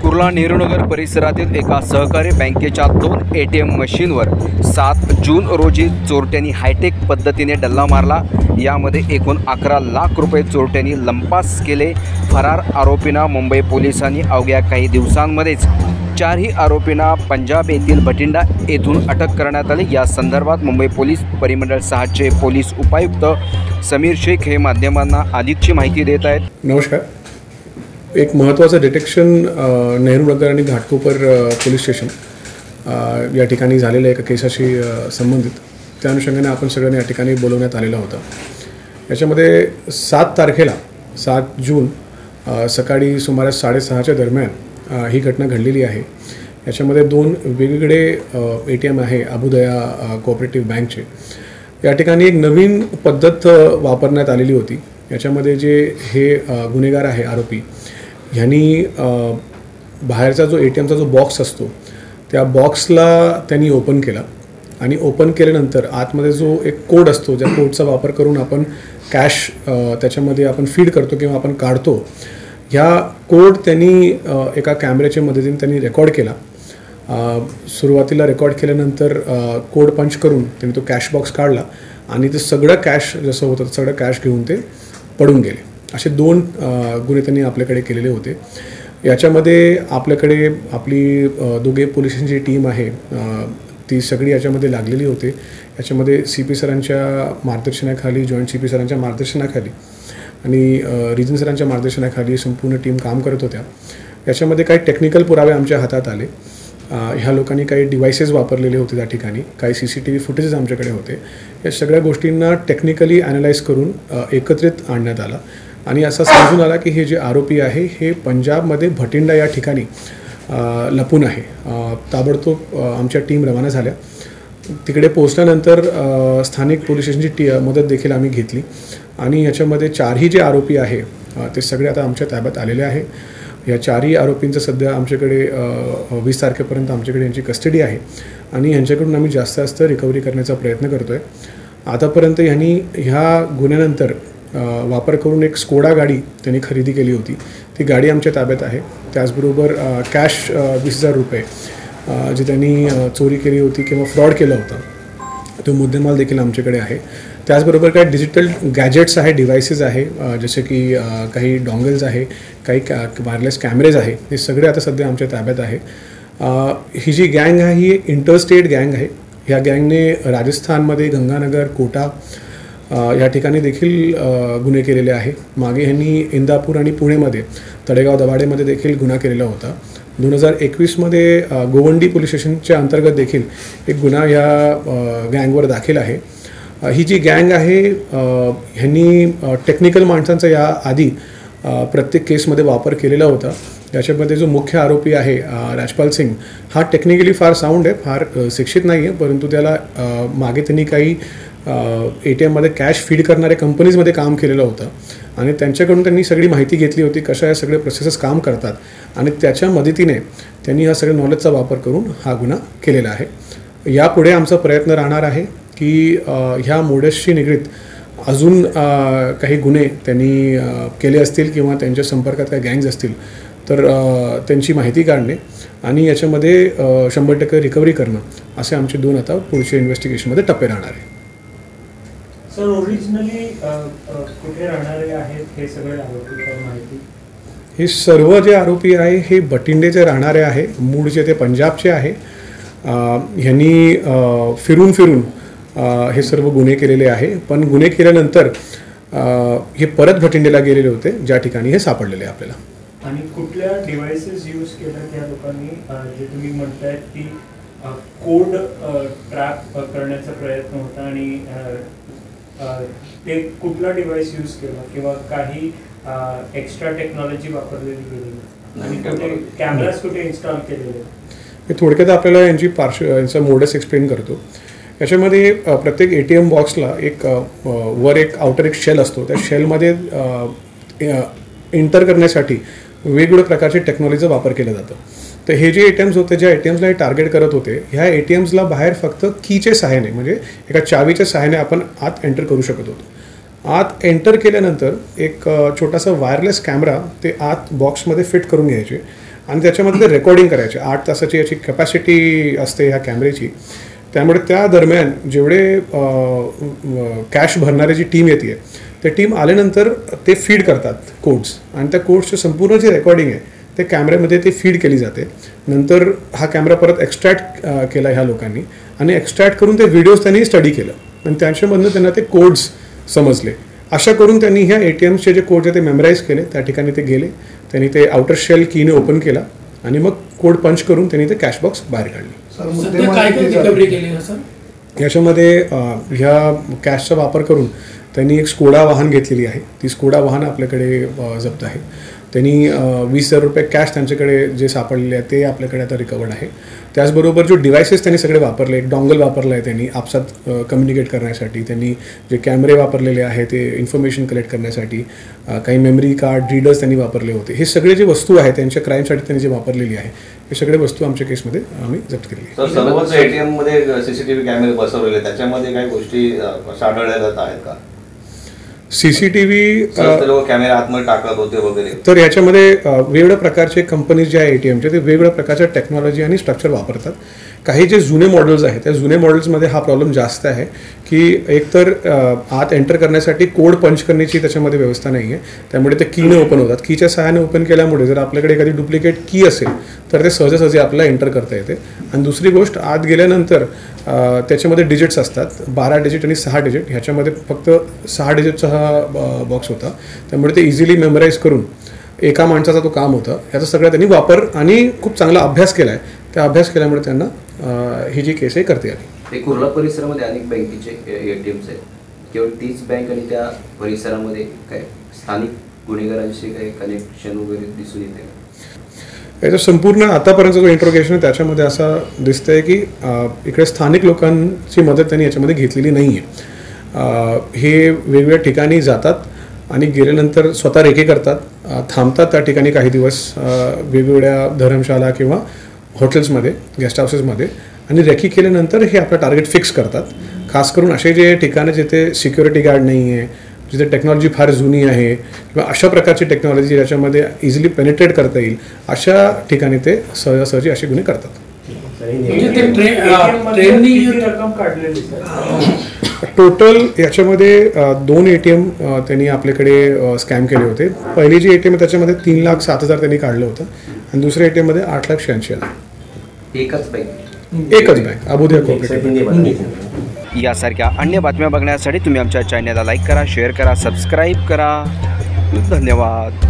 कुर्ला नेहरूनगर परिसरातील एका सहकारी बँकेच्या 2 ATM मशीनवर 7 जून रोजी चोरट्यांनी हायटेक पद्धतीने डल्ला मारला। यामध्ये एकूण 11 लाख रुपये चोरट्यांनी लंपास केले। फरार आरोपींना मुंबई पोलिसांनी अवघ्या काही दिवसांमध्येच 4ही आरोपींना पंजाब येथील भटिंडा येथून अटक करण्यात आली। या संदर्भात मुंबई पोलीस परिमंडळ 6चे पोलीस उपायुक्त समीर शेख हे माध्यमांना अधिकची माहिती देत आहेत। नमस्कार। एक महत्त्वाचं डिटेक्शन नेहरूनगर आणि घाटकोपर पोलीस स्टेशन या ठिकाणी झालेल्या एका केसाशी संबंधित त्या अनुषंगाने आपण सगळ्यांनी या ठिकाणी बोलवण्यात आलेला होता। याच्यामध्ये 7 तारखेला 7 जून सकाळी सुमारे 6:30च्या दरम्यान ही घटना घडलेली आहे। याच्यामध्ये 2 वेगवेगळे ATM आहे अबुदया कोऑपरेटिव्ह बँकचे। या ठिकाणी एक नवीन पद्धत वापरण्यात आलेली होती। याच्यामध्ये जे हे गुन्हेगार आहे आरोपी ह्यांनी बाहेरचा जो ATMचा जो बॉक्स असतो त्या बॉक्सला त्यांनी ओपन केला आणि ओपन केल्यानंतर आतमध्ये जो एक कोड असतो ज्या कोडचा वापर करून आपण कॅश त्याच्यामध्ये आपण फीड करतो किंवा आपण काढतो, ह्या कोड त्यांनी एका कॅमेऱ्याच्या मदतीने त्यांनी रेकॉर्ड केला। सुरुवातीला रेकॉर्ड केल्यानंतर कोड पंच करून त्यांनी तो कॅश बॉक्स काढला आणि ते सगळं कॅश जसं होतं सगळं कॅश घेऊन ते पडून गेले। असे 2 गुन्हे त्यांनी आपल्याकडे केलेले होते। याच्यामध्ये आपल्याकडे आपली दोघे पोलिसांची टीम आहे ती सगळी याच्यामध्ये लागलेली होते। याच्यामध्ये CP सरांच्या मार्गदर्शनाखाली, जॉईंट CP सरांच्या मार्गदर्शनाखाली आणि रिजन सरांच्या मार्गदर्शनाखाली संपूर्ण टीम काम करत होत्या। याच्यामध्ये काही टेक्निकल पुरावे आमच्या हातात आले। ह्या लोकांनी काही डिव्हाइसेस वापरलेले होते त्या ठिकाणी, काही CCTV फुटेजेस आमच्याकडे होते। या सगळ्या गोष्टींना टेक्निकली ॲनालाइज करून एकत्रित आणण्यात आला आणि असं समजून आला की हे जे आरोपी आहे हे पंजाबमध्ये भटिंडा या ठिकाणी लपून आहे। ताबडतोब आमच्या टीम रवाना झाल्या। तिकडे पोहोचल्यानंतर स्थानिक पोलीस स्टेशनची मदत देखील आम्ही घेतली आणि याच्यामध्ये 4ही जे आरोपी आहे ते सगळे आता आमच्या ताब्यात आलेले आहे। या 4ही आरोपींचं सध्या आमच्याकडे 20 तारखेपर्यंत आमच्याकडे यांची कस्टडी आहे आणि यांच्याकडून आम्ही जास्त रिकव्हरी करण्याचा प्रयत्न करतो आहे। आतापर्यंत ह्यांनी ह्या गुन्ह्यानंतर वापर करून एक स्कोडा गाडी त्यांनी खरेदी केली होती, ती गाडी आमच्या ताब्यात आहे। त्याचबरोबर कॅश 20,000 रुपये जे त्यांनी चोरी केली होती किंवा फ्रॉड केला होता तो मुद्देमाल देखील आमच्याकडे आहे। त्याचबरोबर काही डिजिटल गॅजेट्स आहे, डिव्हाइसेस आहे, जसे की काही डॉंगल्स आहे, काही वायरलेस कॅमेरेज आहे, हे सगळे आता सध्या आमच्या ताब्यात आहे। ही जी गँग आहे ही इंटरस्टेट गँग आहे। ह्या गँगने राजस्थानमध्ये गंगानगर, कोटा या ठिकाणी देखील गुन्हे केलेले आहे। मागे ह्यांनी इंदापूर आणि पुणेमध्ये तळेगाव दवाडेमध्ये देखील गुन्हा केलेला होता। 2021मध्ये गोवंडी पोलीस स्टेशनच्या अंतर्गत देखील एक गुन्हा या गँगवर दाखल आहे। ही जी गँग आहे ह्यांनी टेक्निकल माणसांचा या आधी प्रत्येक केसमध्ये वापर केलेला होता। याच्यामध्ये जो मुख्य आरोपी आहे राजपाल सिंग हा टेक्निकली फार साऊंड आहे, फार शिक्षित नाही आहे, परंतु त्याला मागे त्यांनी काही ATMमध्ये कॅश फीड करणाऱ्या कंपनीजमध्ये काम केलेलं होतं आणि त्यांच्याकडून त्यांनी सगळी माहिती घेतली होती कशा या सगळे प्रोसेसेस काम करतात आणि त्याच्या मदतीने त्यांनी हा सगळ्या नॉलेजचा वापर करून हा गुन्हा केलेला आहे। यापुढे आमचा प्रयत्न राहणार आहे की ह्या मोडसशी निगडीत अजून काही गुन्हे त्यांनी केले असतील किंवा त्यांच्या संपर्कात काही गँग्स असतील तर त्यांची माहिती काढणे आणि याच्यामध्ये 100% रिकव्हरी करणं असे आमचे 2 आता पुढच्या इन्व्हेस्टिगेशनमध्ये टप्पे राहणार आहे। सर, ओरिजिनली कुठे राहणारे आहेत हे सगळे आरोपी माहिती? हे सर्व जे आरोपी आहे हे भटिंडेचे राहणारे आहे, मूळचे ते पंजाबचे आहे। ह्यांनी फिरून हे सर्व गुन्हे केलेले आहे, पण गुन्हे केल्यानंतर हे परत भटिंडेला गेलेले होते ज्या ठिकाणी हे सापडलेले आपल्याला। आणि कुठल्या डिव्हाइसेस यूज केल्या त्या लोकांनी जे तुम्ही म्हणतायत की कोड ट्रॅप करण्याचा प्रयत्न होता आणि ते कुठला डिव्हाइस यूज केला किंवा काही एक्स्ट्रा टेक्नॉलॉजी वापरलेली गेली आणि कुठे कॅमेराज कुठे इन्स्टॉल केलेले? मी थोडक्यात आपल्याला यांचा मोडस एक्सप्लेन करतो। याच्यामध्ये प्रत्येक ATM बॉक्सला एक वर एक आउटर एक शेल असतो। त्या शेलमध्ये एंटर करण्यासाठी वेगवेगळ्या प्रकारचे टेक्नॉलॉजीचा वापर केला जातो। तर हे जे ATMs होते, ज्या ATMsला हे टार्गेट करत होते, ह्या ATMsला बाहेर फक्त कीच्या सहाय्याने म्हणजे एका चावीच्या सहाय्याने आपण आत एंटर करू शकत होतो। आत एंटर केल्यानंतर एक छोटासा वायरलेस कॅमेरा ते आत बॉक्समध्ये फिट करून घ्यायचे आणि त्याच्यामध्ये ते रेकॉर्डिंग करायचे. 8 तासाची याची कॅपॅसिटी असते ह्या कॅमेऱ्याची. त्यामुळे त्या दरम्यान जेवढे कॅश भरणारी जी टीम येते ते टीम आल्यानंतर ते फीड करतात कोड्स, आणि त्या कोड्सचे संपूर्ण जे रेकॉर्डिंग आहे ते कॅमेऱ्यामध्ये ते फीड केली जाते. नंतर हा कॅमेरा परत एक्स्ट्रॅक्ट केला ह्या लोकांनी, आणि एक्स्ट्रॅक्ट करून ते व्हिडिओज त्यांनी स्टडी केलं, आणि त्यांच्यामधनं त्यांना ते कोड्स समजले. अशा करून त्यांनी ह्या ATMचे जे कोड्स आहे ते मेमराईज केले. त्या ठिकाणी ते गेले, त्यांनी ते आउटर शेल कीने ओपन केला, आणि मग कोड पंच करून त्यांनी ते कॅश बॉक्स बाहेर काढले. याच्यामध्ये ह्या कॅशचा वापर करून त्यांनी एक स्कोडा वाहन घेतलेली आहे. ती स्कोडा वाहन आपल्याकडे जप्त आहे. त्यांनी 20,000 रुपये कॅश त्यांच्याकडे जे सापडलेले आहे ते आपल्याकडे आता रिकवर्ड आहे. त्याचबरोबर जो डिव्हायसेस त्यांनी सगळे वापरले, एक डॉंगल वापरलं आहे त्यांनी आपसात कम्युनिकेट करण्यासाठी, त्यांनी जे कॅमेरे वापरलेले आहे ते इन्फॉर्मेशन कलेक्ट करण्यासाठी, काही मेमरी कार्ड रीडर्स त्यांनी वापरले होते. हे सगळे जे वस्तू आहे त्यांच्या क्राईमसाठी त्यांनी जे वापरलेली आहे हे सगळे वस्तू आमच्या केसमध्ये आम्ही जप्त केली आहे. सर्वच ATM मध्ये CCTV कॅमेरे बसवलेले, त्याच्यामध्ये काही गोष्टी आढळल्या जात आहेत का? CCTV कॅमेरा आतमध्ये टाकत होते वगैरे. तर याच्यामध्ये वेगवेगळ्या प्रकारचे कंपनीज जे आहे ATMचे ते वेगवेगळ्या प्रकारच्या टेक्नॉलॉजी आणि स्ट्रक्चर वापरतात. काही जे जुने मॉडेल्स आहेत त्या जुने मॉडेल्समध्ये हा प्रॉब्लेम जास्त आहे की एकतर आत एंटर करण्यासाठी कोड पंच करण्याची त्याच्यामध्ये व्यवस्था नाही आहे, त्यामुळे ते कीने ओपन होतात. कीच्या सहाय्याने ओपन केल्यामुळे जर आपल्याकडे एखादी डुप्लिकेट की असेल तर ते सहजासहजी आपल्याला एंटर करता येते. आणि दुसरी गोष्ट, आत गेल्यानंतर त्याच्यामध्ये डिजिट्स असतात, 12 डिजिट आणि 6 डिजिट. ह्याच्यामध्ये फक्त 6 डिजिटचा हा बॉक्स होता, त्यामुळे ते इझिली मेमराईज करून एका माणसाचा तो काम होता. याचा सगळा त्यांनी वापर आणि खूप चांगला अभ्यास केला आहे. त्या अभ्यास केल्यामुळे त्यांना ही जी केस आहे करते आली. कुर्ला परिसरामध्ये अनेक बँकेचे ATMs आहेत. केवळ तीच बँक आणि त्या परिसरामध्ये काय स्थानिक गुन्हेगारांशी काही कनेक्शन वगैरे दिसून येते? याचं संपूर्ण आतापर्यंतचा जो इंट्रोगेशन आहे त्याच्यामध्ये असं दिसतंय की इकडे स्थानिक लोकांची मदत त्यांनी याच्यामध्ये घेतलेली नाही आहे. हे वेगवेगळ्या ठिकाणी जातात आणि गेल्यानंतर स्वतः रेकी करतात, थांबतात त्या ठिकाणी काही दिवस वेगवेगळ्या धर्मशाला किंवा हॉटेल्समध्ये, गेस्ट हाऊसेसमध्ये, आणि रेकी केल्यानंतर हे आपलं टार्गेट फिक्स करतात. खास करून असे जे ठिकाणं जिथे सिक्युरिटी गार्ड नाही आहे, जिथे टेक्नॉलॉजी फार जुनी आहे किंवा अशा प्रकारची टेक्नॉलॉजी ज्याच्यामध्ये इझिली पेनिट्रेट करता येईल अशा ठिकाणी ते सहजासहजी असे गुन्हे करतात. टोटल याच्यामध्ये 2 ATM त्यांनी आपल्याकडे स्कॅम केले होते. पहिली जी ATM आहे त्याच्यामध्ये 3,07,000 त्यांनी काढलं होतं, आणि दुसऱ्या ATM मध्ये 8,86,000. एकच बँक अबुधाबी कोऑपरेटिव्ह. यासारख्या अन्य बातम्या बघण्यासाठी तुम्ही आमच्या चॅनलला लाईक करा, शेअर करा, सबस्क्राईब करा. धन्यवाद.